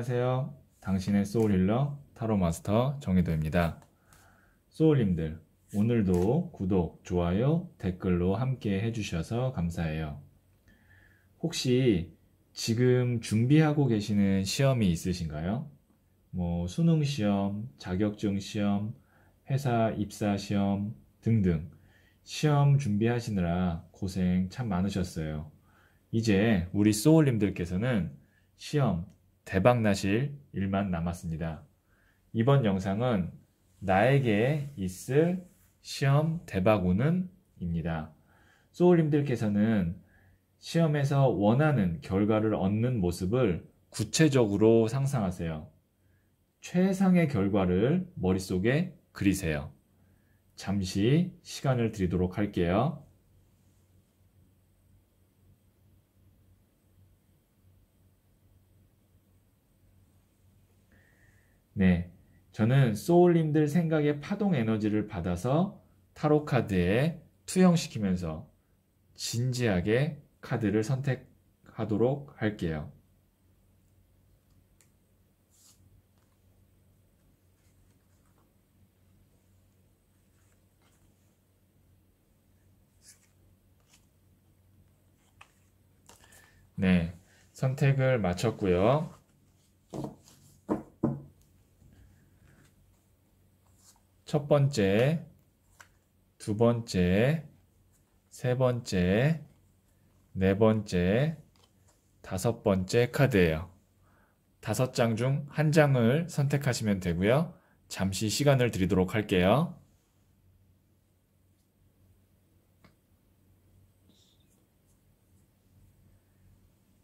안녕하세요. 당신의 소울힐러 타로마스터 정혜도입니다. 소울님들, 오늘도 구독, 좋아요, 댓글로 함께 해주셔서 감사해요. 혹시 지금 준비하고 계시는 시험이 있으신가요? 수능 시험, 자격증 시험, 회사 입사 시험 등등 시험 준비하시느라 고생 참 많으셨어요. 이제 우리 소울님들께서는 시험 대박 나실 일만 남았습니다. 이번 영상은 나에게 있을 시험 대박 운은 입니다. 소울님들께서는 시험에서 원하는 결과를 얻는 모습을 구체적으로 상상하세요. 최상의 결과를 머릿속에 그리세요. 잠시 시간을 드리도록 할게요. 네, 저는 소울님들 생각의 파동 에너지를 받아서 타로 카드에 투영시키면서 진지하게 카드를 선택하도록 할게요. 네, 선택을 마쳤고요. 첫 번째, 두 번째, 세 번째, 네 번째, 다섯 번째 카드예요. 5장 중 한 장을 선택하시면 되고요. 잠시 시간을 드리도록 할게요.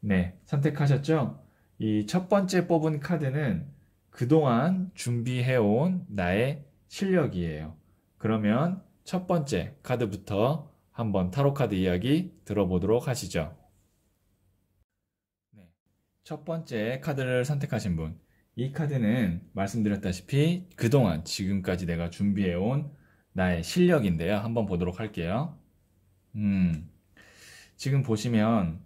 네, 선택하셨죠? 이 첫 번째 뽑은 카드는 그동안 준비해온 나의 실력이에요. 그러면 첫 번째 카드부터 한번 타로 카드 이야기 들어보도록 하시죠. 네, 첫 번째 카드를 선택하신 분. 이 카드는 말씀드렸다시피 그동안 지금까지 내가 준비해온 나의 실력인데요. 한번 보도록 할게요. 지금 보시면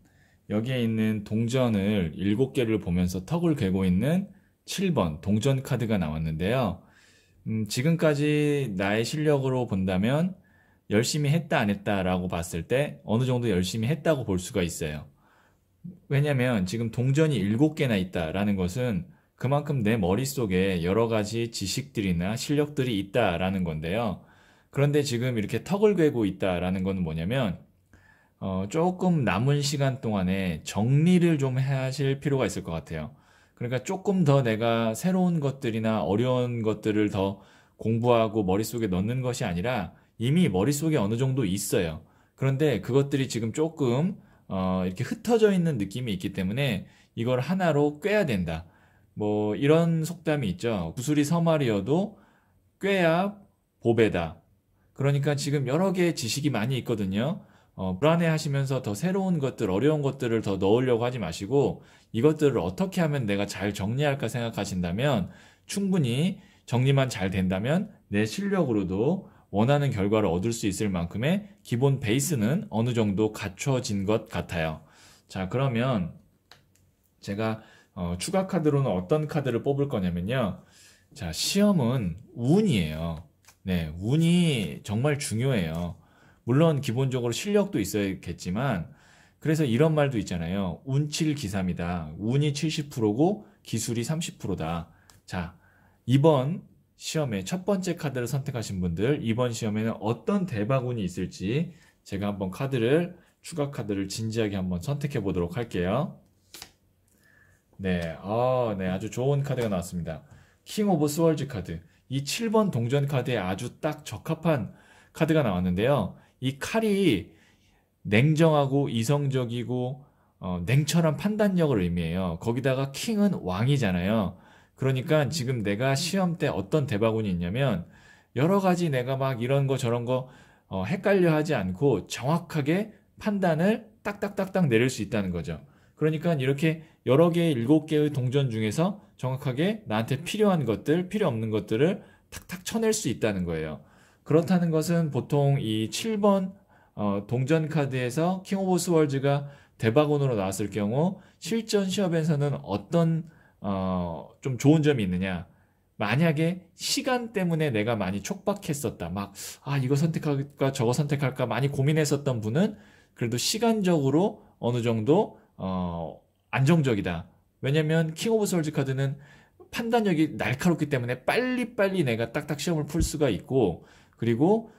여기에 있는 동전을 7개를 보면서 턱을 괴고 있는 7번 동전 카드가 나왔는데요. 지금까지 나의 실력으로 본다면 열심히 했다 안 했다 라고 봤을 때 어느 정도 열심히 했다고 볼 수가 있어요. 왜냐면 지금 동전이 7개나 있다라는 것은 그만큼 내 머릿속에 여러 가지 지식들이나 실력들이 있다라는 건데요. 그런데 지금 이렇게 턱을 괴고 있다라는 건 뭐냐면 조금 남은 시간 동안에 정리를 좀 하실 필요가 있을 것 같아요. 그러니까 조금 더 내가 새로운 것들이나 어려운 것들을 더 공부하고 머릿속에 넣는 것이 아니라 이미 머릿속에 어느 정도 있어요. 그런데 그것들이 지금 조금 이렇게 흩어져 있는 느낌이 있기 때문에 이걸 하나로 꿰야 된다. 이런 속담이 있죠. 구슬이 서말이어도 꿰야 보배다. 그러니까 지금 여러 개의 지식이 많이 있거든요. 불안해 하시면서 더 새로운 것들, 어려운 것들을 더 넣으려고 하지 마시고 이것들을 어떻게 하면 내가 잘 정리할까 생각하신다면 충분히 정리만 잘 된다면 내 실력으로도 원하는 결과를 얻을 수 있을 만큼의 기본 베이스는 어느 정도 갖춰진 것 같아요. 자, 그러면 제가 추가 카드로는 어떤 카드를 뽑을 거냐면요. 자, 시험은 운이에요. 네, 운이 정말 중요해요. 물론 기본적으로 실력도 있어야겠지만 그래서 이런 말도 있잖아요. 운칠기삼이다. 운이 70%고 기술이 30%다. 자, 이번 시험에 첫 번째 카드를 선택하신 분들 이번 시험에는 어떤 대박운이 있을지 제가 한번 추가 카드를 진지하게 한번 선택해 보도록 할게요. 네, 네, 아주 좋은 카드가 나왔습니다. 킹 오브 스월즈 카드. 이 7번 동전 카드에 아주 딱 적합한 카드가 나왔는데요. 이 칼이 냉정하고 이성적이고 냉철한 판단력을 의미해요. 거기다가 킹은 왕이잖아요. 그러니까 지금 내가 시험 때 어떤 대박운이 있냐면 여러 가지 내가 막 이런 거 저런 거 헷갈려 하지 않고 정확하게 판단을 딱딱딱딱 내릴 수 있다는 거죠. 그러니까 이렇게 여러 개의 7개의 동전 중에서 정확하게 나한테 필요한 것들, 필요 없는 것들을 탁탁 쳐낼 수 있다는 거예요. 그렇다는 것은 보통 이 7번 동전 카드에서 킹 오브 스월즈가 대박운으로 나왔을 경우 실전 시험에서는 어떤 좀 좋은 점이 있느냐? 만약에 시간 때문에 내가 많이 촉박했었다. 막, 이거 선택할까, 저거 선택할까 많이 고민했었던 분은 그래도 시간적으로 어느 정도, 안정적이다. 왜냐면 킹 오브 솔즈 카드는 판단력이 날카롭기 때문에 빨리빨리 내가 딱딱 시험을 풀 수가 있고, 그리고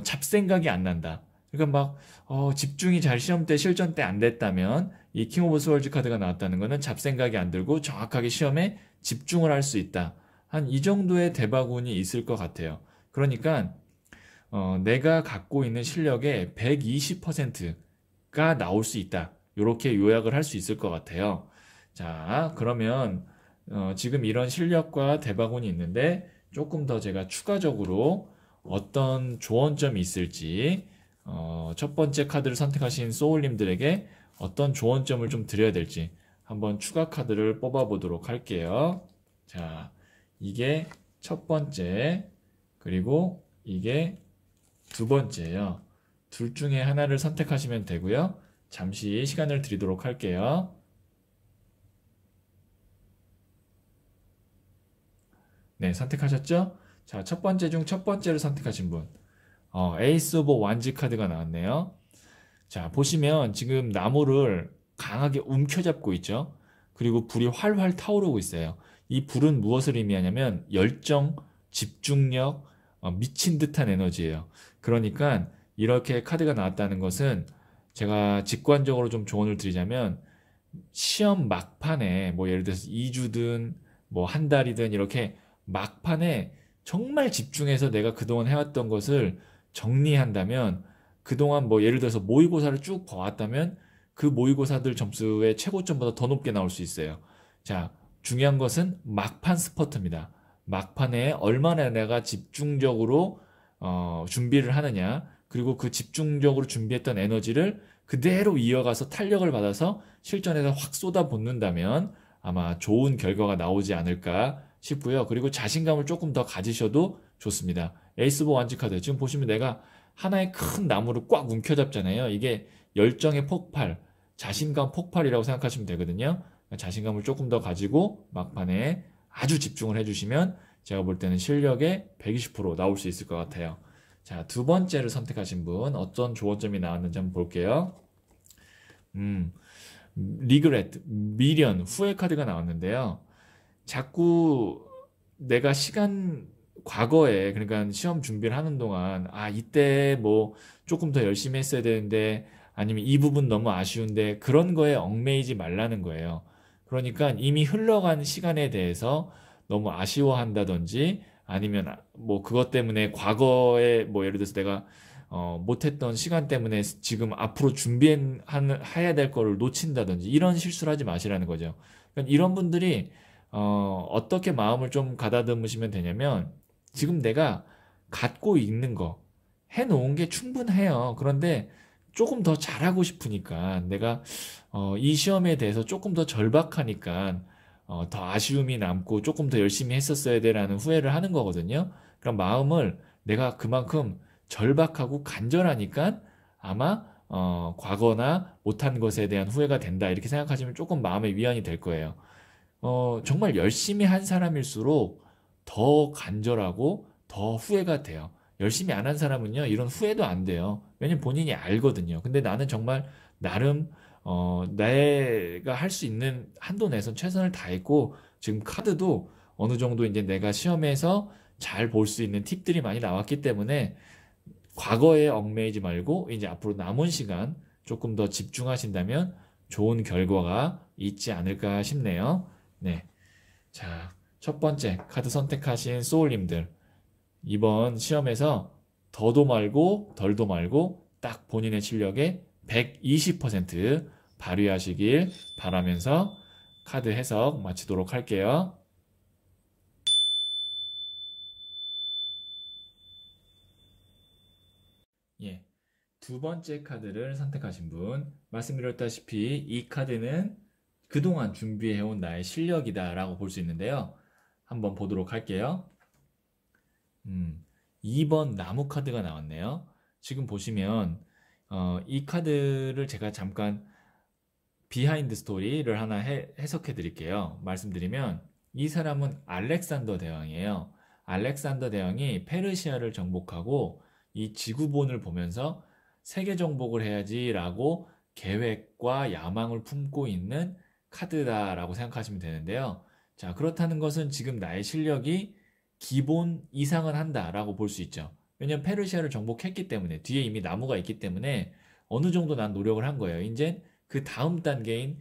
잡생각이 안 난다. 그러니까 막 집중이 잘 시험 때 실전 때 안 됐다면 이 킹 오브 스월즈 카드가 나왔다는 거는 잡생각이 안 들고 정확하게 시험에 집중을 할 수 있다. 한 이 정도의 대바군이 있을 것 같아요. 그러니까 내가 갖고 있는 실력의 120%가 나올 수 있다. 이렇게 요약을 할 수 있을 것 같아요. 자, 그러면 지금 이런 실력과 대바군이 있는데 조금 더 제가 추가적으로 어떤 조언점이 있을지 첫 번째 카드를 선택하신 소울님들에게 어떤 조언점을 좀 드려야 될지 한번 추가 카드를 뽑아 보도록 할게요. 자, 이게 첫 번째, 그리고 이게 두 번째예요. 둘 중에 하나를 선택하시면 되고요. 잠시 시간을 드리도록 할게요. 네, 선택하셨죠? 자, 첫 번째 중 첫 번째를 선택하신 분. 에이스 오브 완즈 카드가 나왔네요. 자, 보시면 지금 나무를 강하게 움켜잡고 있죠. 그리고 불이 활활 타오르고 있어요. 이 불은 무엇을 의미하냐면 열정, 집중력, 미친 듯한 에너지예요. 그러니까 이렇게 카드가 나왔다는 것은 제가 직관적으로 좀 조언을 드리자면 시험 막판에 뭐 예를 들어서 2주든 뭐 한 달이든 이렇게 막판에 정말 집중해서 내가 그동안 해왔던 것을 정리한다면 그동안 뭐 예를 들어서 모의고사를 쭉 봐왔다면 그 모의고사들 점수의 최고점보다 더 높게 나올 수 있어요. 자, 중요한 것은 막판 스퍼트입니다. 막판에 얼마나 내가 집중적으로 준비를 하느냐, 그리고 그 집중적으로 준비했던 에너지를 그대로 이어가서 탄력을 받아서 실전에서 확 쏟아붓는다면 아마 좋은 결과가 나오지 않을까 싶고요. 그리고 자신감을 조금 더 가지셔도 좋습니다. 에이스 오브 완즈 카드 지금 보시면 내가 하나의 큰 나무를 꽉 움켜잡잖아요. 이게 열정의 폭발, 자신감 폭발이라고 생각하시면 되거든요. 자신감을 조금 더 가지고 막판에 아주 집중을 해주시면 제가 볼 때는 실력의 120% 나올 수 있을 것 같아요. 자, 두 번째를 선택하신 분 어떤 조언점이 나왔는지 한번 볼게요. 리그렛, 미련, 후회 카드가 나왔는데요. 자꾸 내가 과거에, 그러니까 시험 준비를 하는 동안, 이때 뭐 조금 더 열심히 했어야 되는데, 아니면 이 부분 너무 아쉬운데, 그런 거에 얽매이지 말라는 거예요. 그러니까 이미 흘러간 시간에 대해서 너무 아쉬워한다든지, 아니면 뭐 그것 때문에 과거에 뭐 예를 들어서 내가 못했던 시간 때문에 지금 앞으로 해야 될 거를 놓친다든지 이런 실수를 하지 마시라는 거죠. 그러니까 이런 분들이 어떻게 마음을 좀 가다듬으시면 되냐면 지금 내가 갖고 있는 거 해놓은 게 충분해요. 그런데 조금 더 잘하고 싶으니까 내가 이 시험에 대해서 조금 더 절박하니까 더 아쉬움이 남고 조금 더 열심히 했었어야 돼라는 후회를 하는 거거든요. 그럼 마음을 내가 그만큼 절박하고 간절하니까 아마 과거나 못한 것에 대한 후회가 된다 이렇게 생각하시면 조금 마음의 위안이 될 거예요. 정말 열심히 한 사람일수록 더 간절하고 더 후회가 돼요. 열심히 안 한 사람은요, 이런 후회도 안 돼요. 왜냐면 본인이 알거든요. 근데 나는 정말 나름, 내가 할 수 있는 한도 내선 최선을 다했고, 지금 카드도 어느 정도 이제 내가 시험에서 잘 볼 수 있는 팁들이 많이 나왔기 때문에 과거에 얽매이지 말고 이제 앞으로 남은 시간 조금 더 집중하신다면 좋은 결과가 있지 않을까 싶네요. 네. 자, 첫 번째 카드 선택하신 소울님들. 이번 시험에서 더도 말고 덜도 말고 딱 본인의 실력의 120% 발휘하시길 바라면서 카드 해석 마치도록 할게요. 예. 두 번째 카드를 선택하신 분, 말씀드렸다시피 이 카드는 그동안 준비해온 나의 실력이다라고 볼 수 있는데요. 한번 보도록 할게요. 2번 나무 카드가 나왔네요. 지금 보시면 이 카드를 제가 잠깐 비하인드 스토리를 하나 해석해 드릴게요. 말씀드리면 이 사람은 알렉산더 대왕이에요. 알렉산더 대왕이 페르시아를 정복하고 이 지구본을 보면서 세계 정복을 해야지라고 계획과 야망을 품고 있는 카드다라고 생각하시면 되는데요. 자, 그렇다는 것은 지금 나의 실력이 기본 이상은 한다라고 볼 수 있죠. 왜냐면 페르시아를 정복했기 때문에 뒤에 이미 나무가 있기 때문에 어느 정도 난 노력을 한 거예요. 이제 그 다음 단계인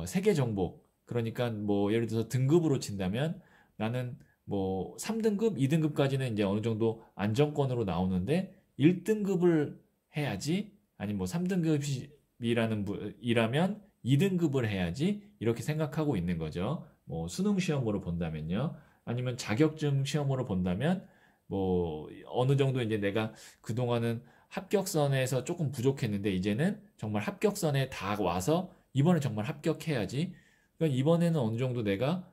세계 정복. 그러니까 뭐 예를 들어서 등급으로 친다면 나는 뭐 3등급, 2등급까지는 이제 어느 정도 안정권으로 나오는데 1등급을 해야지 아니면 뭐 3등급이라는 이라면 2등급을 해야지 이렇게 생각하고 있는 거죠. 뭐 수능 시험으로 본다면요. 아니면 자격증 시험으로 본다면 뭐 어느 정도 이제 내가 그동안은 합격선에서 조금 부족했는데 이제는 정말 합격선에 다 와서 이번에 정말 합격해야지. 그러니까 이번에는 어느 정도 내가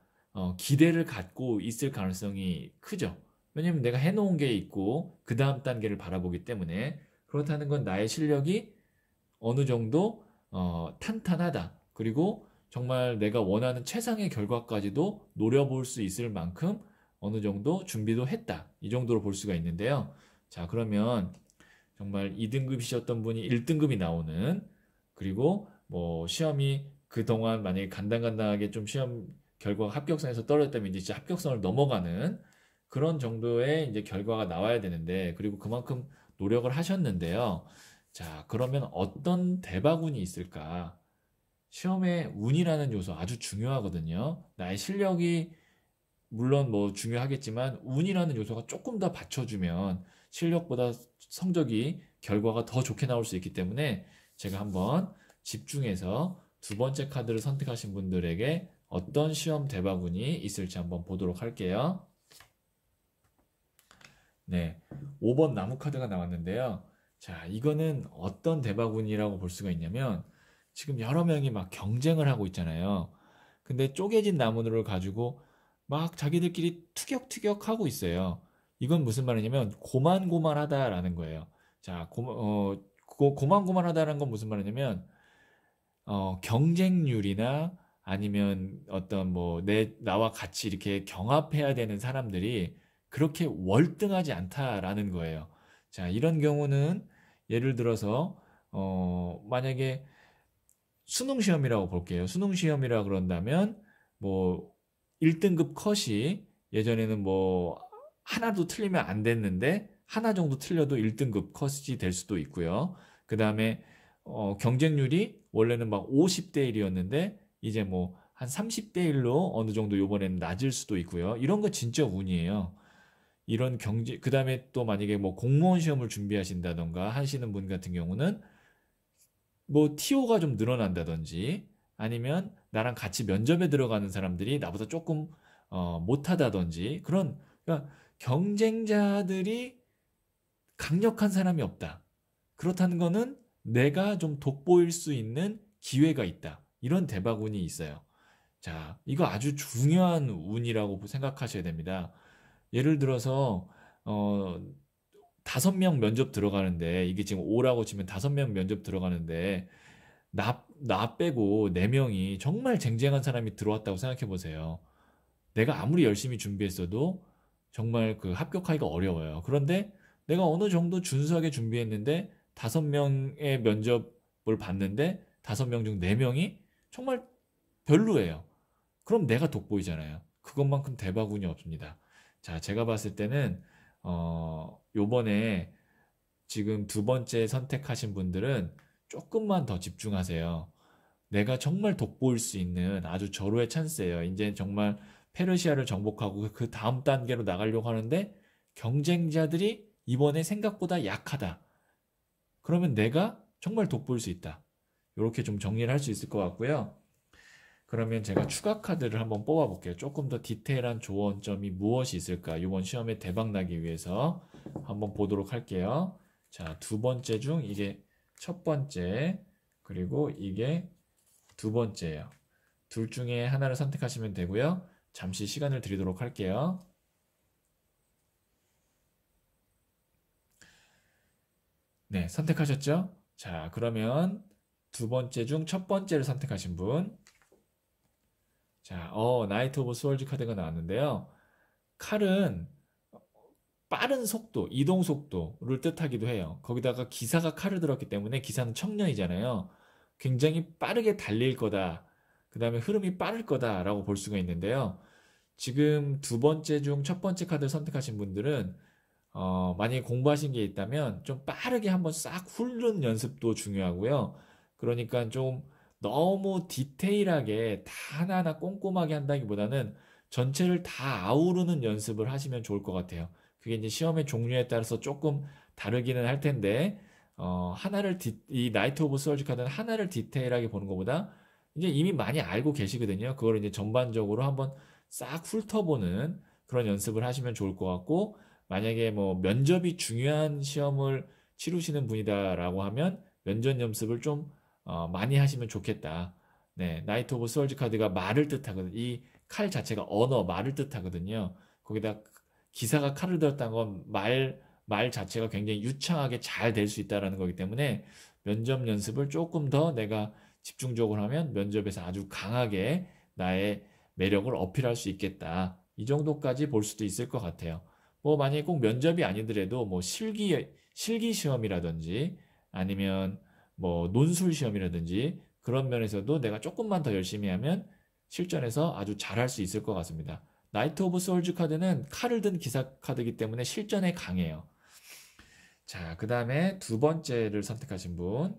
기대를 갖고 있을 가능성이 크죠. 왜냐면 내가 해놓은 게 있고 그 다음 단계를 바라보기 때문에 그렇다는 건 나의 실력이 어느 정도 탄탄하다. 그리고 정말 내가 원하는 최상의 결과까지도 노려볼 수 있을 만큼 어느 정도 준비도 했다. 이 정도로 볼 수가 있는데요. 자, 그러면 정말 2등급이셨던 분이 1등급이 나오는 그리고 뭐 시험이 그동안 만약에 간당간당하게 좀 시험 결과가 합격선에서 떨어졌다면 이제 진짜 합격선을 넘어가는 그런 정도의 이제 결과가 나와야 되는데 그리고 그만큼 노력을 하셨는데요. 자, 그러면 어떤 대바군이 있을까? 시험에 운이라는 요소 아주 중요하거든요. 나의 실력이 물론 뭐 중요하겠지만 운이라는 요소가 조금 더 받쳐주면 실력보다 성적이 결과가 더 좋게 나올 수 있기 때문에 제가 한번 집중해서 두 번째 카드를 선택하신 분들에게 어떤 시험 대바군이 있을지 한번 보도록 할게요. 네, 5번 나무 카드가 나왔는데요. 자, 이거는 어떤 대바군이라고 볼 수가 있냐면 지금 여러 명이 막 경쟁을 하고 있잖아요. 근데 쪼개진 나무를 가지고 막 자기들끼리 투격투격 하고 있어요. 이건 무슨 말이냐면 고만고만하다라는 거예요. 자, 고만고만하다라는 건 무슨 말이냐면 경쟁률이나 아니면 어떤 뭐 나와 같이 이렇게 경합해야 되는 사람들이 그렇게 월등하지 않다라는 거예요. 자, 이런 경우는 예를 들어서 만약에 수능 시험이라고 볼게요. 수능 시험이라 그런다면 뭐 1등급 컷이 예전에는 뭐 하나도 틀리면 안 됐는데 하나 정도 틀려도 1등급 컷이 될 수도 있고요. 그 다음에 경쟁률이 원래는 막 50대 1이었는데 이제 뭐 한 30대 1로 어느 정도 요번에는 낮을 수도 있고요. 이런 거 진짜 운이에요. 이런 그 다음에 또 만약에 뭐 공무원 시험을 준비하신다던가 하시는 분 같은 경우는 뭐 TO가 좀 늘어난다든지 아니면 나랑 같이 면접에 들어가는 사람들이 나보다 조금 못하다든지 그런 그러니까 경쟁자들이 강력한 사람이 없다. 그렇다는 거는 내가 좀 돋보일 수 있는 기회가 있다. 이런 대박운이 있어요. 자, 이거 아주 중요한 운이라고 생각하셔야 됩니다. 예를 들어서 어, 5명 면접 들어가는데 이게 지금 5라고 치면 5명 면접 들어가는데 나 빼고 4명이 정말 쟁쟁한 사람이 들어왔다고 생각해 보세요. 내가 아무리 열심히 준비했어도 정말 그 합격하기가 어려워요. 그런데 내가 어느 정도 준수하게 준비했는데 5명의 면접을 봤는데 5명 중 4명이 정말 별로예요. 그럼 내가 돋보이잖아요. 그것만큼 대박운이 없습니다. 자, 제가 봤을 때는 요번에 지금 두 번째 선택하신 분들은 조금만 더 집중하세요. 내가 정말 돋보일 수 있는 아주 절호의 찬스예요. 이제 정말 페르시아를 정복하고 그 다음 단계로 나가려고 하는데 경쟁자들이 이번에 생각보다 약하다. 그러면 내가 정말 돋보일 수 있다. 이렇게 좀 정리를 할 수 있을 것 같고요. 그러면 제가 추가 카드를 한번 뽑아볼게요. 조금 더 디테일한 조언점이 무엇이 있을까? 이번 시험에 대박 나기 위해서 한번 보도록 할게요. 자, 두 번째 중 이게 첫 번째, 그리고 이게 두 번째예요. 둘 중에 하나를 선택하시면 되고요. 잠시 시간을 드리도록 할게요. 네, 선택하셨죠? 자, 그러면 두 번째 중 첫 번째를 선택하신 분. 자, 나이트 오브 스월즈 카드가 나왔는데요. 칼은 빠른 속도, 이동 속도를 뜻하기도 해요. 거기다가 기사가 칼을 들었기 때문에 기사는 청년이잖아요. 굉장히 빠르게 달릴 거다. 그 다음에 흐름이 빠를 거다라고 볼 수가 있는데요. 지금 두 번째 중 첫 번째 카드를 선택하신 분들은 만약에 공부하신 게 있다면 좀 빠르게 한번 싹 훑는 연습도 중요하고요. 그러니까 좀 너무 디테일하게 다 하나하나 꼼꼼하게 한다기보다는 전체를 다 아우르는 연습을 하시면 좋을 것 같아요. 그게 이제 시험의 종류에 따라서 조금 다르기는 할 텐데, 이 나이트 오브 스월즈 카드는 하나를 디테일하게 보는 것보다 이제 이미 많이 알고 계시거든요. 그걸 이제 전반적으로 한번 싹 훑어보는 그런 연습을 하시면 좋을 것 같고, 만약에 뭐 면접이 중요한 시험을 치르시는 분이다라고 하면 면접 연습을 좀 많이 하시면 좋겠다. 네, 나이트 오브 스월즈 카드가 말을 뜻하거든요. 이 칼 자체가 말을 뜻하거든요. 거기다 기사가 칼을 들었다는 건 말 자체가 굉장히 유창하게 잘 될 수 있다는 거기 때문에 면접 연습을 조금 더 내가 집중적으로 하면 면접에서 아주 강하게 나의 매력을 어필할 수 있겠다. 이 정도까지 볼 수도 있을 것 같아요. 뭐 만약에 꼭 면접이 아니더라도 뭐 실기 시험이라든지 아니면 뭐 논술 시험이라든지 그런 면에서도 내가 조금만 더 열심히 하면 실전에서 아주 잘할 수 있을 것 같습니다. 나이트 오브 소울즈 카드는 칼을 든 기사 카드이기 때문에 실전에 강해요. 자, 그 다음에 두 번째를 선택하신 분.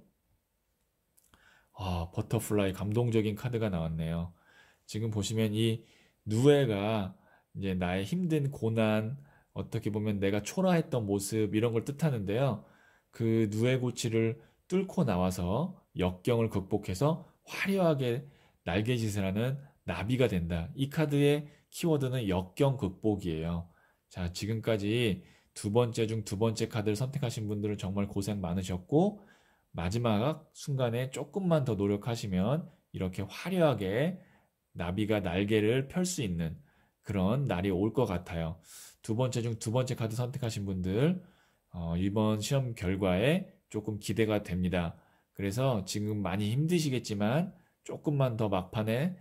버터플라이 감동적인 카드가 나왔네요. 지금 보시면 이 누에가 이제 나의 힘든 고난, 어떻게 보면 내가 초라했던 모습 이런 걸 뜻하는데요. 그 누에고치를 뚫고 나와서 역경을 극복해서 화려하게 날개짓을 하는 나비가 된다. 이 카드의 키워드는 역경 극복이에요. 자, 지금까지 두 번째 중 두 번째 카드를 선택하신 분들은 정말 고생 많으셨고, 마지막 순간에 조금만 더 노력하시면 이렇게 화려하게 나비가 날개를 펼 수 있는 그런 날이 올 것 같아요. 두 번째 중 두 번째 카드 선택하신 분들, 이번 시험 결과에 조금 기대가 됩니다. 그래서 지금 많이 힘드시겠지만 조금만 더 막판에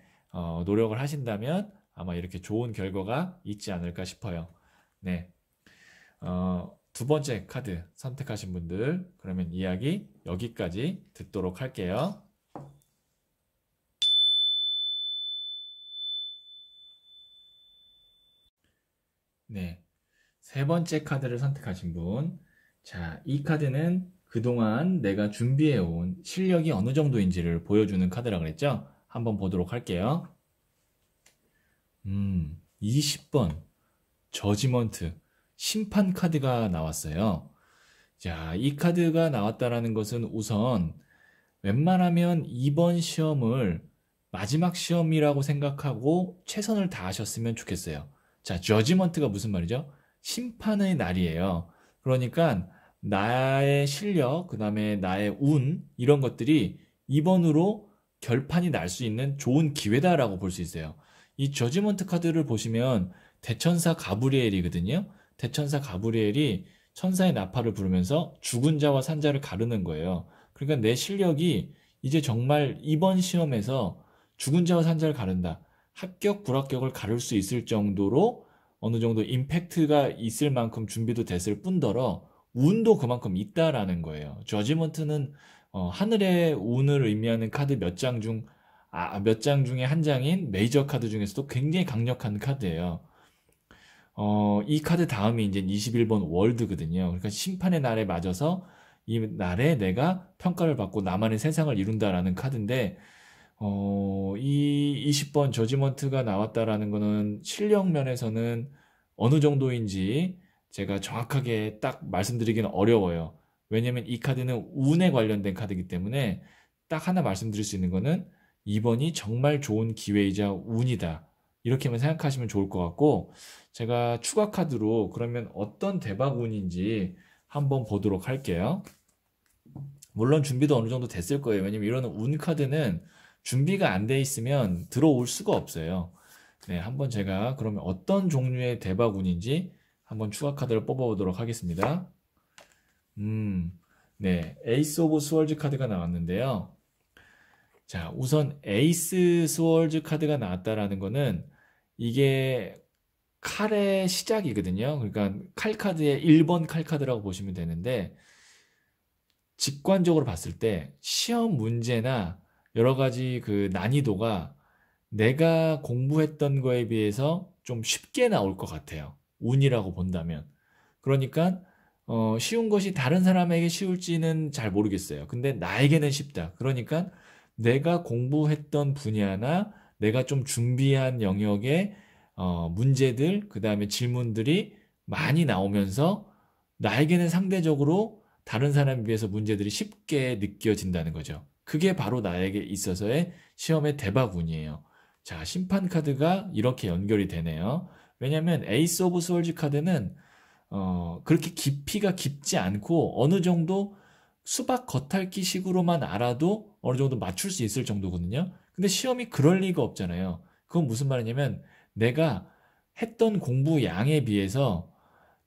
노력을 하신다면 아마 이렇게 좋은 결과가 있지 않을까 싶어요. 네. 두 번째 카드 선택하신 분들, 그러면 이야기 여기까지 듣도록 할게요. 네. 세 번째 카드를 선택하신 분. 자, 이 카드는 그동안 내가 준비해온 실력이 어느 정도인지를 보여주는 카드라 그랬죠? 한번 보도록 할게요. 20번 저지먼트 심판 카드가 나왔어요. 자, 이 카드가 나왔다라는 것은 우선 웬만하면 이번 시험을 마지막 시험이라고 생각하고 최선을 다하셨으면 좋겠어요. 자, 저지먼트가 무슨 말이죠? 심판의 날이에요. 그러니까 나의 실력, 그 다음에 나의 운, 이런 것들이 이번으로 결판이 날 수 있는 좋은 기회다라고 볼 수 있어요. 이 저지먼트 카드를 보시면 대천사 가브리엘이거든요. 대천사 가브리엘이 천사의 나팔을 부르면서 죽은 자와 산 자를 가르는 거예요. 그러니까 내 실력이 이제 정말 이번 시험에서 죽은 자와 산 자를 가른다. 합격, 불합격을 가를 수 있을 정도로 어느 정도 임팩트가 있을 만큼 준비도 됐을 뿐더러 운도 그만큼 있다라는 거예요. 저지먼트는 하늘의 운을 의미하는 카드 몇 장 중에 한 장인 메이저 카드 중에서도 굉장히 강력한 카드예요. 이 카드 다음이 이제 21번 월드거든요. 그러니까 심판의 날에 맞아서 이 날에 내가 평가를 받고 나만의 세상을 이룬다라는 카드인데, 이 20번 저지먼트가 나왔다라는 거는 실력 면에서는 어느 정도인지 제가 정확하게 딱 말씀드리기는 어려워요. 왜냐면 이 카드는 운에 관련된 카드이기 때문에 딱 하나 말씀드릴 수 있는 거는 이번이 정말 좋은 기회이자 운이다. 이렇게만 생각하시면 좋을 것 같고, 제가 추가 카드로 그러면 어떤 대박 운인지 한번 보도록 할게요. 물론 준비도 어느 정도 됐을 거예요. 왜냐면 이런 운 카드는 준비가 안 돼 있으면 들어올 수가 없어요. 네, 한번 제가 그러면 어떤 종류의 대박 운인지 한번 추가 카드를 뽑아보도록 하겠습니다. 네, 에이스 오브 스월즈 카드가 나왔는데요. 자, 우선 에이스 스월즈 카드가 나왔다라는 거는 이게 칼의 시작이거든요. 그러니까 칼 카드의 1번 칼 카드라고 보시면 되는데 직관적으로 봤을 때 시험 문제나 여러 가지 그 난이도가 내가 공부했던 거에 비해서 좀 쉽게 나올 것 같아요. 운이라고 본다면. 그러니까 쉬운 것이 다른 사람에게 쉬울지는 잘 모르겠어요. 근데 나에게는 쉽다. 그러니까 내가 공부했던 분야나 내가 좀 준비한 영역의 문제들, 그 다음에 질문들이 많이 나오면서 나에게는 상대적으로 다른 사람에 비해서 문제들이 쉽게 느껴진다는 거죠. 그게 바로 나에게 있어서의 시험의 대박운이에요. 자, 심판 카드가 이렇게 연결이 되네요. 왜냐면 에이스 오브 스월즈 카드는 그렇게 깊이가 깊지 않고 어느 정도 수박 겉핥기 식으로만 알아도 어느 정도 맞출 수 있을 정도거든요. 근데 시험이 그럴 리가 없잖아요. 그건 무슨 말이냐면 내가 했던 공부 양에 비해서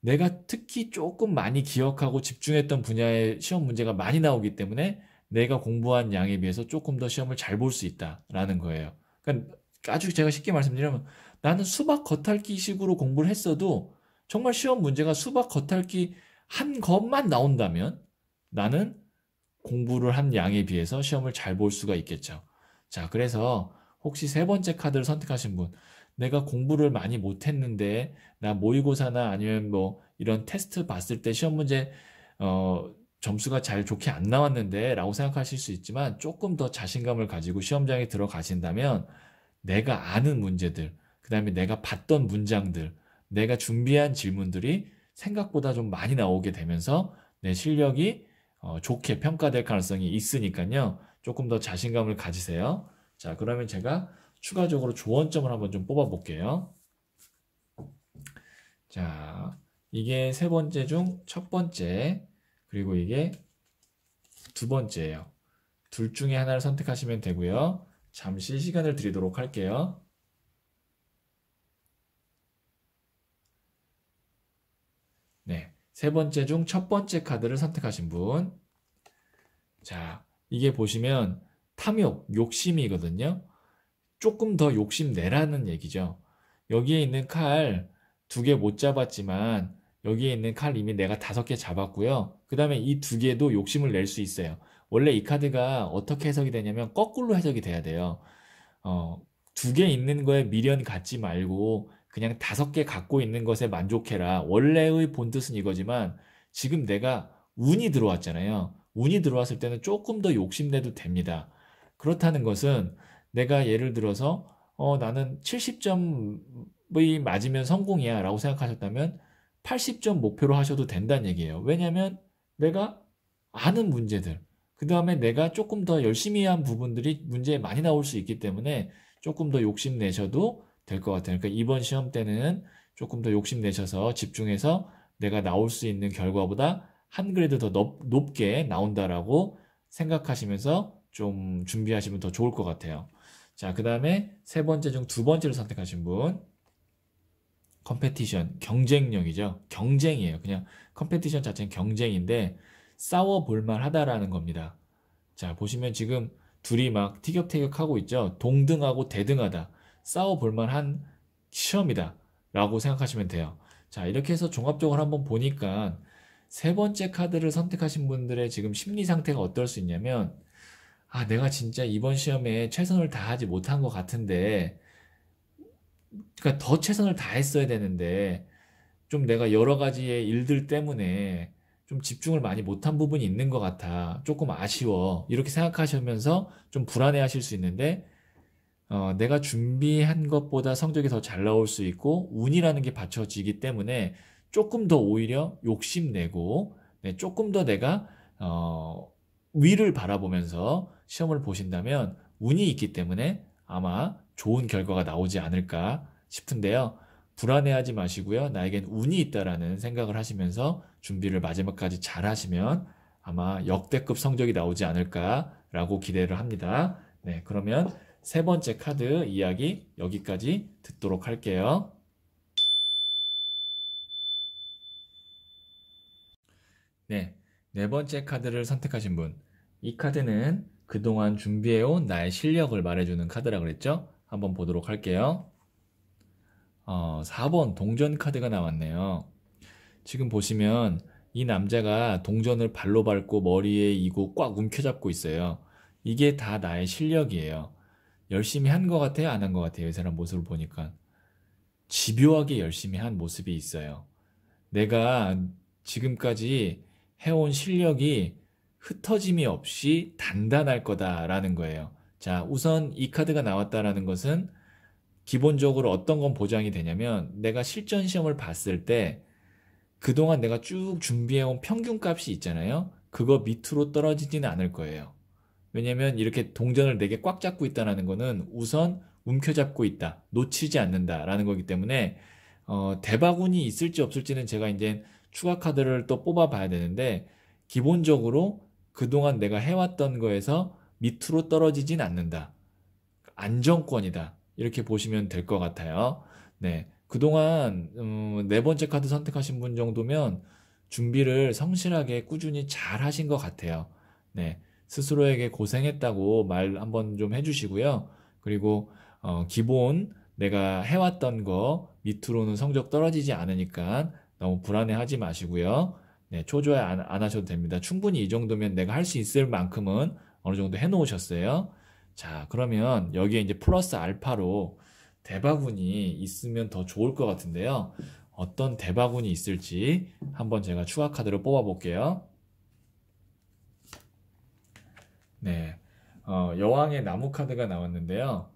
내가 특히 조금 많이 기억하고 집중했던 분야의 시험 문제가 많이 나오기 때문에 내가 공부한 양에 비해서 조금 더 시험을 잘 볼 수 있다라는 거예요. 그러니까 아주 제가 쉽게 말씀드리면 나는 수박 겉핥기 식으로 공부를 했어도 정말 시험 문제가 수박 겉핥기 한 것만 나온다면 나는 공부를 한 양에 비해서 시험을 잘 볼 수가 있겠죠. 자, 그래서 혹시 세 번째 카드를 선택하신 분, 내가 공부를 많이 못했는데, 나 모의고사나 아니면 뭐 이런 테스트 봤을 때 시험 문제, 점수가 잘 좋게 안 나왔는데 라고 생각하실 수 있지만 조금 더 자신감을 가지고 시험장에 들어가신다면 내가 아는 문제들, 그 다음에 내가 봤던 문장들, 내가 준비한 질문들이 생각보다 좀 많이 나오게 되면서 내 실력이 좋게 평가될 가능성이 있으니까요. 조금 더 자신감을 가지세요. 자, 그러면 제가 추가적으로 조언점을 한번 좀 뽑아 볼게요. 자, 이게 세 번째 중 첫 번째, 그리고 이게 두 번째예요. 둘 중에 하나를 선택하시면 되고요. 잠시 시간을 드리도록 할게요. 네. 세 번째 중 첫 번째 카드를 선택하신 분. 자, 이게 보시면 탐욕, 욕심이거든요. 조금 더 욕심내라는 얘기죠. 여기에 있는 칼 두 개 못 잡았지만 여기에 있는 칼 이미 내가 5개 잡았고요. 그 다음에 이 두 개도 욕심을 낼 수 있어요. 원래 이 카드가 어떻게 해석이 되냐면 거꾸로 해석이 돼야 돼요. 어, 2개 있는 거에 미련 갖지 말고 그냥 5개 갖고 있는 것에 만족해라. 원래의 본뜻은 이거지만 지금 내가 운이 들어왔잖아요. 운이 들어왔을 때는 조금 더 욕심내도 됩니다. 그렇다는 것은 내가 예를 들어서 나는 70점이 맞으면 성공이야 라고 생각하셨다면 80점 목표로 하셔도 된다는 얘기예요. 왜냐하면 내가 아는 문제들, 그 다음에 내가 조금 더 열심히 한 부분들이 문제에 많이 나올 수 있기 때문에 조금 더 욕심내셔도 될 것 같아요. 그러니까 이번 시험 때는 조금 더 욕심내셔서 집중해서 내가 나올 수 있는 결과보다 한 그레이드 더 높게 나온다라고 생각하시면서 좀 준비하시면 더 좋을 것 같아요. 자, 그 다음에 세 번째 중 두 번째를 선택하신 분. 컴페티션, 경쟁력이죠. 경쟁이에요. 그냥 컴페티션 자체는 경쟁인데 싸워볼만 하다라는 겁니다. 자, 보시면 지금 둘이 막 티격태격하고 있죠. 동등하고 대등하다. 싸워볼만 한 시험이다. 라고 생각하시면 돼요. 자, 이렇게 해서 종합적으로 한번 보니까 세 번째 카드를 선택하신 분들의 지금 심리 상태가 어떨 수 있냐면, 아, 내가 진짜 이번 시험에 최선을 다하지 못한 것 같은데, 그러니까 더 최선을 다했어야 되는데, 좀 내가 여러 가지의 일들 때문에 좀 집중을 많이 못한 부분이 있는 것 같아. 조금 아쉬워. 이렇게 생각하시면서 좀 불안해 하실 수 있는데, 내가 준비한 것보다 성적이 더 잘 나올 수 있고, 운이라는 게 받쳐지기 때문에 조금 더 오히려 욕심내고, 네, 조금 더 내가, 위를 바라보면서 시험을 보신다면 운이 있기 때문에 아마 좋은 결과가 나오지 않을까 싶은데요. 불안해하지 마시고요. 나에겐 운이 있다라는 생각을 하시면서 준비를 마지막까지 잘 하시면 아마 역대급 성적이 나오지 않을까라고 기대를 합니다. 네, 그러면 세 번째 카드 이야기 여기까지 듣도록 할게요. 네, 네 번째 카드를 선택하신 분. 이 카드는 그동안 준비해온 나의 실력을 말해주는 카드라 그랬죠? 한번 보도록 할게요. 4번 동전 카드가 나왔네요. 지금 보시면 이 남자가 동전을 발로 밟고 머리에 이고 꽉 움켜잡고 있어요. 이게 다 나의 실력이에요. 열심히 한 것 같아요? 안 한 것 같아요? 이 사람 모습을 보니까. 집요하게 열심히 한 모습이 있어요. 내가 지금까지 해온 실력이 흩어짐이 없이 단단할 거다라는 거예요. 자, 우선 이 카드가 나왔다라는 것은 기본적으로 어떤 건 보장이 되냐면 내가 실전 시험을 봤을 때 그동안 내가 쭉 준비해온 평균값이 있잖아요. 그거 밑으로 떨어지지는 않을 거예요. 왜냐면 이렇게 동전을 4개 꽉 잡고 있다는 거는 우선 움켜잡고 있다, 놓치지 않는다라는 거기 때문에 대바군이 있을지 없을지는 제가 이제 추가 카드를 또 뽑아봐야 되는데 기본적으로 그동안 내가 해왔던 거에서 밑으로 떨어지진 않는다. 안정권이다. 이렇게 보시면 될 것 같아요. 네. 그동안 네 번째 카드 선택하신 분 정도면 준비를 성실하게 꾸준히 잘 하신 것 같아요. 네. 스스로에게 고생했다고 말 한번 좀 해주시고요. 그리고 기본 내가 해왔던 거 밑으로는 성적 떨어지지 않으니까 너무 불안해하지 마시고요. 네, 초조해 안 하셔도 됩니다. 충분히 이 정도면 내가 할 수 있을 만큼은 어느 정도 해놓으셨어요. 자, 그러면 여기에 이제 플러스 알파로 대바군이 있으면 더 좋을 것 같은데요. 어떤 대바군이 있을지 한번 제가 추가 카드를 뽑아 볼게요. 네, 여왕의 나무 카드가 나왔는데요.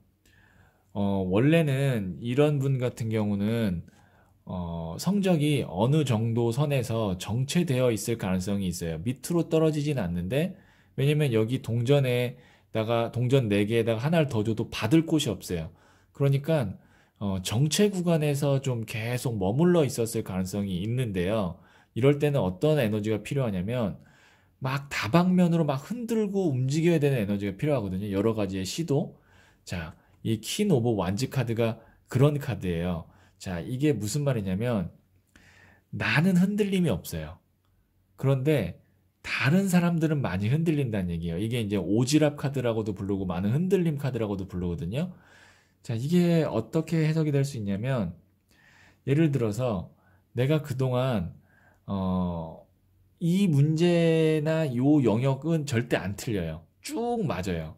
원래는 이런 분 같은 경우는 성적이 어느 정도 선에서 정체되어 있을 가능성이 있어요. 밑으로 떨어지진 않는데, 왜냐면 여기 동전 4개에다가 하나를 더 줘도 받을 곳이 없어요. 그러니까, 정체 구간에서 좀 계속 머물러 있었을 가능성이 있는데요. 이럴 때는 어떤 에너지가 필요하냐면, 막 다방면으로 막 흔들고 움직여야 되는 에너지가 필요하거든요. 여러 가지의 시도. 자, 이 퀸 오브 완즈 카드가 그런 카드예요. 자, 이게 무슨 말이냐면 나는 흔들림이 없어요. 그런데 다른 사람들은 많이 흔들린다는 얘기예요. 이게 이제 오지랖 카드라고도 부르고 많은 흔들림 카드라고도 부르거든요. 자, 이게 어떻게 해석이 될 수 있냐면 예를 들어서 내가 그동안 어, 이 문제나 요 영역은 절대 안 틀려요. 쭉 맞아요.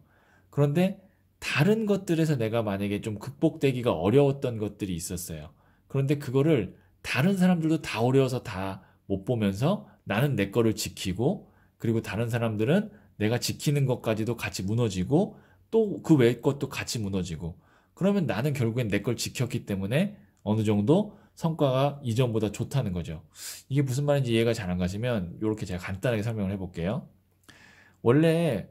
그런데 다른 것들에서 내가 만약에 좀 극복되기가 어려웠던 것들이 있었어요. 그런데 그거를 다른 사람들도 다 어려워서 다 못 보면서 나는 내 거를 지키고 그리고 다른 사람들은 내가 지키는 것까지도 같이 무너지고 또 그 외의 것도 같이 무너지고 그러면 나는 결국엔 내 걸 지켰기 때문에 어느 정도 성과가 이전보다 좋다는 거죠. 이게 무슨 말인지 이해가 잘 안 가시면 이렇게 제가 간단하게 설명을 해볼게요. 원래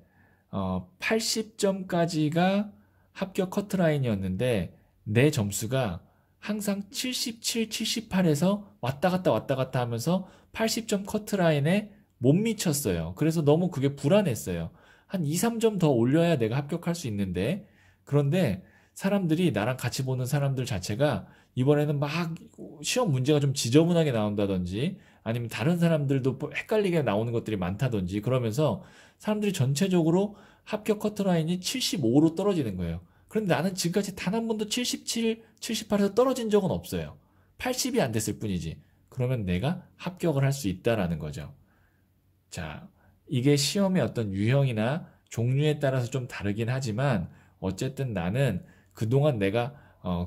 80점까지가 합격 커트라인이었는데 내 점수가 항상 77, 78에서 왔다 갔다 하면서 80점 커트라인에 못 미쳤어요. 그래서 너무 그게 불안했어요. 한 2, 3점 더 올려야 내가 합격할 수 있는데 그런데 사람들이 나랑 같이 보는 사람들 자체가 이번에는 막 시험 문제가 좀 지저분하게 나온다든지 아니면 다른 사람들도 헷갈리게 나오는 것들이 많다든지 그러면서 사람들이 전체적으로 합격 커트라인이 75로 떨어지는 거예요. 그런데 나는 지금까지 단 한 번도 77, 78에서 떨어진 적은 없어요. 80이 안 됐을 뿐이지. 그러면 내가 합격을 할 수 있다라는 거죠. 자, 이게 시험의 어떤 유형이나 종류에 따라서 좀 다르긴 하지만 어쨌든 나는 그동안 내가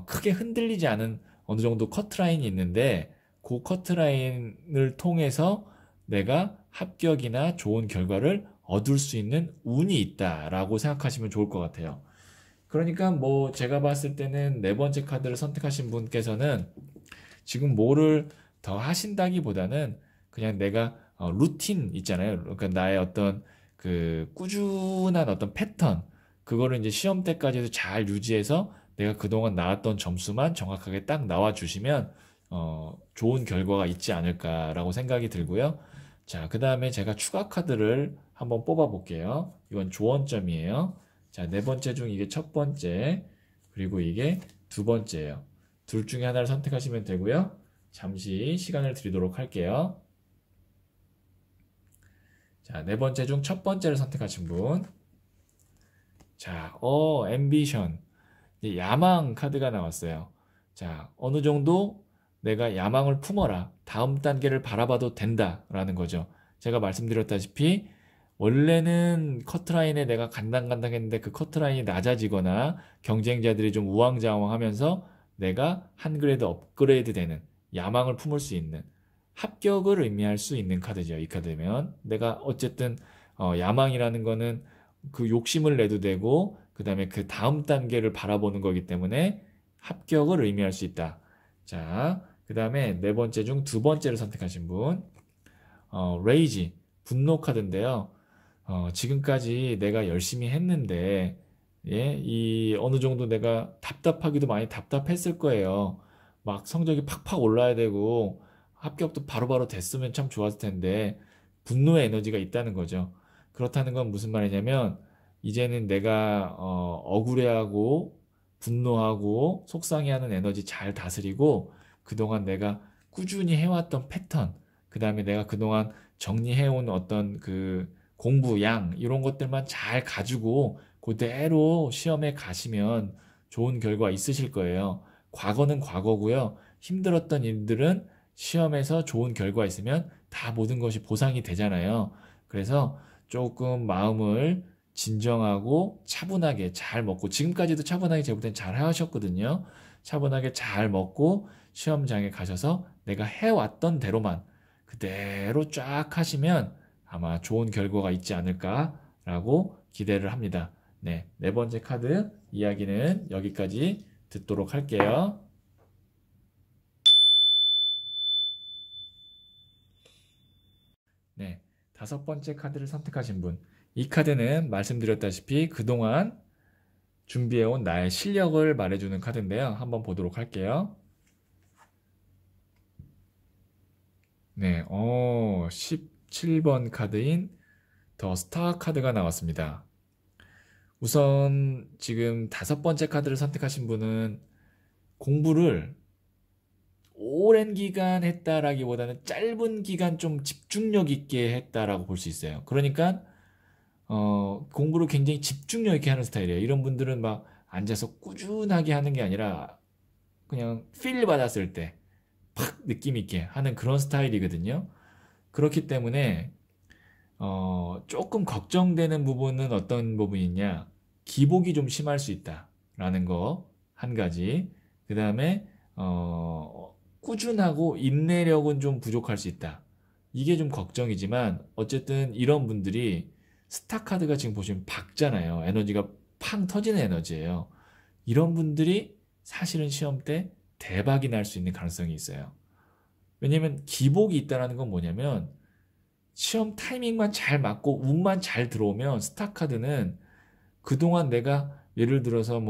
크게 흔들리지 않은 어느 정도 커트라인이 있는데 그 커트라인을 통해서 내가 합격이나 좋은 결과를 얻을 수 있는 운이 있다라고 생각하시면 좋을 것 같아요. 그러니까 뭐 제가 봤을 때는 네 번째 카드를 선택하신 분께서는 지금 뭐를 더 하신다기보다는 그냥 내가 루틴 있잖아요. 그러니까 나의 어떤 그 꾸준한 어떤 패턴 그거를 이제 시험 때까지도 잘 유지해서 내가 그동안 나왔던 점수만 정확하게 딱 나와 주시면 좋은 결과가 있지 않을까라고 생각이 들고요. 자, 그 다음에 제가 추가 카드를 한번 뽑아 볼게요. 이건 조언점이에요. 자, 네 번째 중 이게 첫 번째, 그리고 이게 두 번째예요. 둘 중에 하나를 선택하시면 되고요. 잠시 시간을 드리도록 할게요. 자, 네 번째 중 첫 번째를 선택하신 분. 자, 앰비션. 이제 야망 카드가 나왔어요. 자, 어느 정도 내가 야망을 품어라. 다음 단계를 바라봐도 된다라는 거죠. 제가 말씀드렸다시피 원래는 커트라인에 내가 간당간당했는데 그 커트라인이 낮아지거나 경쟁자들이 좀 우왕좌왕하면서 내가 한 그레이드 업그레이드 되는 야망을 품을 수 있는 합격을 의미할 수 있는 카드죠. 이 카드면 내가 어쨌든 야망이라는 거는 그 욕심을 내도 되고 그 다음에 그 다음 단계를 바라보는 거기 때문에 합격을 의미할 수 있다. 자, 그 다음에 네 번째 중 두 번째를 선택하신 분, 레이지, 분노 카드인데요. 지금까지 내가 열심히 했는데, 예, 이 어느 정도 내가 답답하기도 많이 답답했을 거예요. 막 성적이 팍팍 올라야 되고, 합격도 바로바로 됐으면 참 좋았을 텐데, 분노의 에너지가 있다는 거죠. 그렇다는 건 무슨 말이냐면, 이제는 내가 억울해하고, 분노하고, 속상해하는 에너지 잘 다스리고, 그동안 내가 꾸준히 해왔던 패턴, 그 다음에 내가 그동안 정리해온 어떤 그 공부 양 이런 것들만 잘 가지고 그대로 시험에 가시면 좋은 결과 있으실 거예요. 과거는 과거고요. 힘들었던 일들은 시험에서 좋은 결과 있으면 다 모든 것이 보상이 되잖아요. 그래서 조금 마음을 진정하고 차분하게 잘 먹고 지금까지도 차분하게 제가 볼 땐 잘 하셨거든요. 차분하게 잘 먹고 시험장에 가셔서 내가 해왔던 대로만 그대로 쫙 하시면 아마 좋은 결과가 있지 않을까라고 기대를 합니다. 네, 네 번째 카드 이야기는 여기까지 듣도록 할게요. 네, 다섯 번째 카드를 선택하신 분. 이 카드는 말씀드렸다시피 그동안 준비해온 나의 실력을 말해주는 카드인데요. 한번 보도록 할게요. 네, 17번 카드인 더 스타 카드가 나왔습니다. 우선 지금 다섯 번째 카드를 선택하신 분은 공부를 오랜 기간 했다라기보다는 짧은 기간 좀 집중력 있게 했다라고 볼 수 있어요. 그러니까 공부를 굉장히 집중력 있게 하는 스타일이에요. 이런 분들은 막 앉아서 꾸준하게 하는 게 아니라 그냥 필 받았을 때 팍 느낌 있게 하는 그런 스타일이거든요. 그렇기 때문에 조금 걱정되는 부분은 어떤 부분이냐? 기복이 좀 심할 수 있다라는 거 한 가지. 그 다음에 꾸준하고 인내력은 좀 부족할 수 있다. 이게 좀 걱정이지만 어쨌든 이런 분들이 스타 카드가 지금 보시면 박잖아요. 에너지가 팡 터지는 에너지예요. 이런 분들이 사실은 시험 때 대박이 날 수 있는 가능성이 있어요. 왜냐면 기복이 있다는 건 뭐냐면 시험 타이밍만 잘 맞고 운만 잘 들어오면 스타카드는 그동안 내가 예를 들어서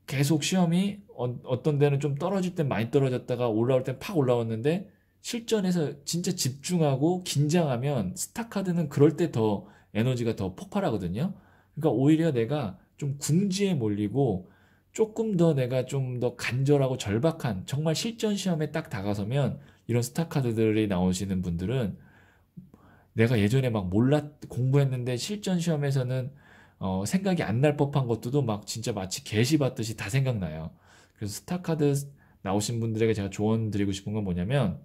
계속 시험이 어떤 데는 좀 떨어질 땐 많이 떨어졌다가 올라올 땐 팍 올라왔는데 실전에서 진짜 집중하고 긴장하면 스타카드는 그럴 때 더 에너지가 더 폭발하거든요. 그러니까 오히려 내가 좀 궁지에 몰리고 조금 더 내가 좀 더 간절하고 절박한 정말 실전 시험에 딱 다가서면 이런 스타카드들이 나오시는 분들은 내가 예전에 막 공부했는데 실전 시험에서는 생각이 안 날 법한 것들도 막 진짜 마치 계시 받듯이 다 생각나요. 그래서 스타카드 나오신 분들에게 제가 조언 드리고 싶은 건 뭐냐면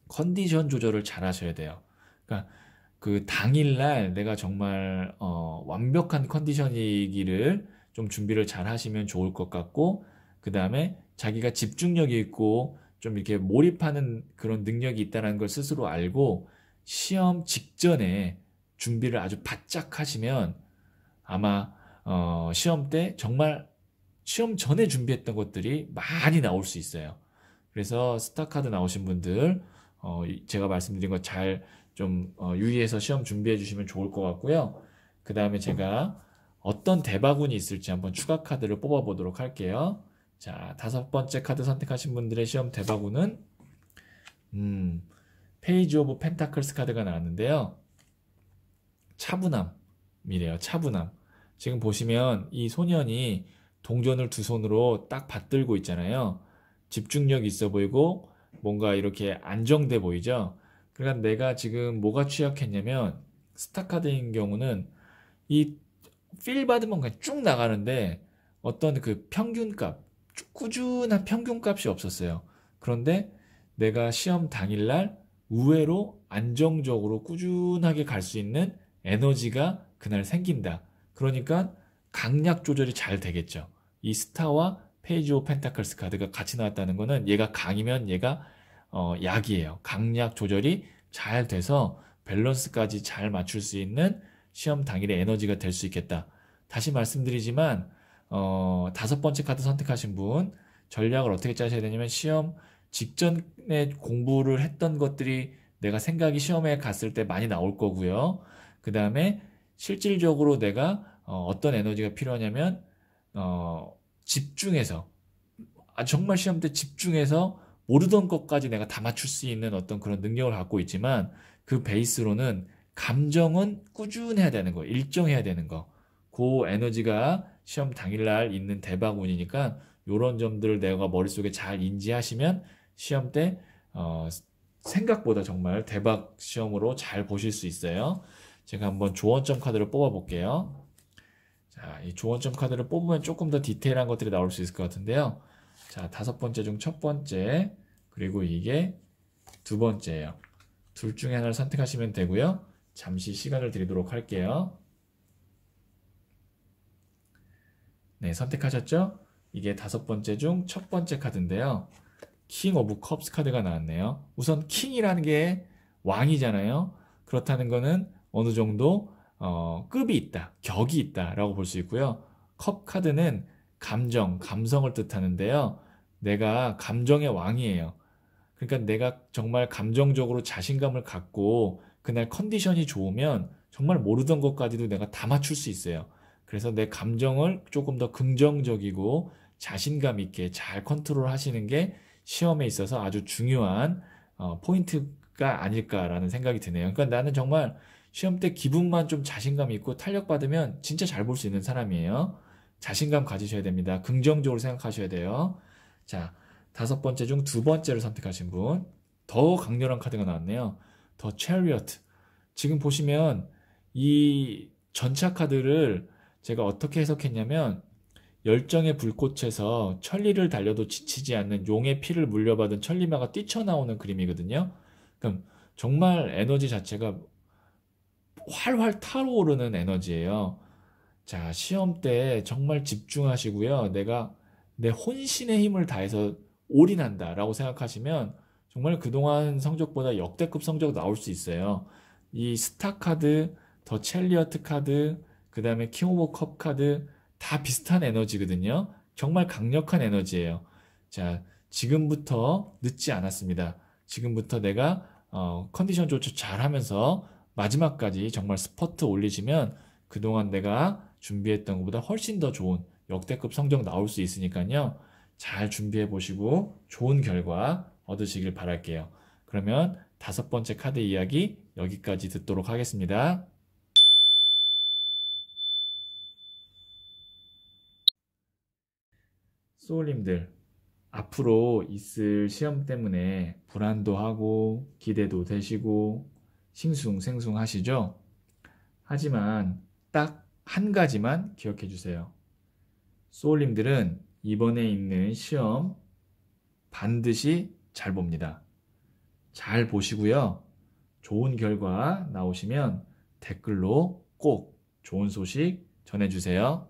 컨디션 조절을 잘 하셔야 돼요. 그러니까 그 당일날 내가 정말 완벽한 컨디션이기를 좀 준비를 잘 하시면 좋을 것 같고 그 다음에 자기가 집중력이 있고 좀 이렇게 몰입하는 그런 능력이 있다는 걸 스스로 알고 시험 직전에 준비를 아주 바짝 하시면 아마 시험 때 정말 시험 전에 준비했던 것들이 많이 나올 수 있어요. 그래서 스타카드 나오신 분들 제가 말씀드린 거 잘 좀 유의해서 시험 준비해 주시면 좋을 것 같고요. 그 다음에 제가 어떤 대바군이 있을지 한번 추가 카드를 뽑아 보도록 할게요. 자, 다섯 번째 카드 선택하신 분들의 시험 대바군은 페이지 오브 펜타클스 카드가 나왔는데요. 차분함이래요. 차분함. 지금 보시면 이 소년이 동전을 두 손으로 딱 받들고 있잖아요. 집중력 있어 보이고 뭔가 이렇게 안정돼 보이죠. 그러니까 내가 지금 뭐가 취약했냐면 스타 카드인 경우는 이 필 받으면 그냥 쭉 나가는데 어떤 그 평균값, 꾸준한 평균값이 없었어요. 그런데 내가 시험 당일날 의외로 안정적으로 꾸준하게 갈 수 있는 에너지가 그날 생긴다. 그러니까 강약 조절이 잘 되겠죠. 이 스타와 페이지 오브 펜타클스 카드가 같이 나왔다는 거는 얘가 강이면 얘가 약이에요. 강약 조절이 잘 돼서 밸런스까지 잘 맞출 수 있는 시험 당일의 에너지가 될 수 있겠다. 다시 말씀드리지만 다섯 번째 카드 선택하신 분 전략을 어떻게 짜셔야 되냐면 시험 직전에 공부를 했던 것들이 내가 생각이 시험에 갔을 때 많이 나올 거고요. 그 다음에 실질적으로 내가 어떤 에너지가 필요하냐면 집중해서 정말 시험 때 집중해서 모르던 것까지 내가 다 맞출 수 있는 어떤 그런 능력을 갖고 있지만 그 베이스로는 감정은 꾸준해야 되는 거, 일정해야 되는 거. 그 에너지가 시험 당일날 있는 대박운이니까 이런 점들을 내가 머릿속에 잘 인지하시면 시험 때 생각보다 정말 대박 시험으로 잘 보실 수 있어요. 제가 한번 조언점 카드를 뽑아 볼게요. 자, 이 조언점 카드를 뽑으면 조금 더 디테일한 것들이 나올 수 있을 것 같은데요. 자, 다섯 번째 중 첫 번째, 그리고 이게 두 번째예요. 둘 중에 하나를 선택하시면 되고요. 잠시 시간을 드리도록 할게요. 네, 선택하셨죠? 이게 다섯 번째 중 첫 번째 카드인데요. 킹 오브 컵스 카드가 나왔네요. 우선 킹이라는 게 왕이잖아요. 그렇다는 거는 어느 정도 급이 있다, 격이 있다라고 볼 수 있고요. 컵 카드는 감정, 감성을 뜻하는데요. 내가 감정의 왕이에요. 그러니까 내가 정말 감정적으로 자신감을 갖고 그날 컨디션이 좋으면 정말 모르던 것까지도 내가 다 맞출 수 있어요. 그래서 내 감정을 조금 더 긍정적이고 자신감 있게 잘 컨트롤 하시는 게 시험에 있어서 아주 중요한 포인트가 아닐까라는 생각이 드네요. 그러니까 나는 정말 시험 때 기분만 좀 자신감 있고 탄력 받으면 진짜 잘 볼 수 있는 사람이에요. 자신감 가지셔야 됩니다. 긍정적으로 생각하셔야 돼요. 자, 다섯 번째 중 두 번째를 선택하신 분, 더 강렬한 카드가 나왔네요. 더 체리어트. 지금 보시면 이 전차 카드를 제가 어떻게 해석했냐면 열정의 불꽃에서 천리를 달려도 지치지 않는 용의 피를 물려받은 천리마가 뛰쳐나오는 그림이거든요. 그럼 정말 에너지 자체가 활활 타오르는 에너지예요. 자, 시험 때 정말 집중하시고요. 내가 내 혼신의 힘을 다해서 올인한다라고 생각하시면 정말 그동안 성적보다 역대급 성적 나올 수 있어요. 이 스타 카드, 더 첼리어트 카드, 그 다음에 킹 오브 컵 카드 다 비슷한 에너지거든요. 정말 강력한 에너지예요. 자, 지금부터 늦지 않았습니다. 지금부터 내가 컨디션 조절 잘 하면서 마지막까지 정말 스퍼트 올리시면 그동안 내가 준비했던 것보다 훨씬 더 좋은 역대급 성적 나올 수 있으니까요. 잘 준비해 보시고 좋은 결과 얻으시길 바랄게요. 그러면 다섯 번째 카드 이야기 여기까지 듣도록 하겠습니다. 소울님들, 앞으로 있을 시험 때문에 불안도 하고 기대도 되시고 싱숭생숭 하시죠? 하지만 딱 한 가지만 기억해 주세요. 소울님들은 이번에 있는 시험 반드시 잘 봅니다. 잘 보시고요. 좋은 결과 나오시면 댓글로 꼭 좋은 소식 전해주세요.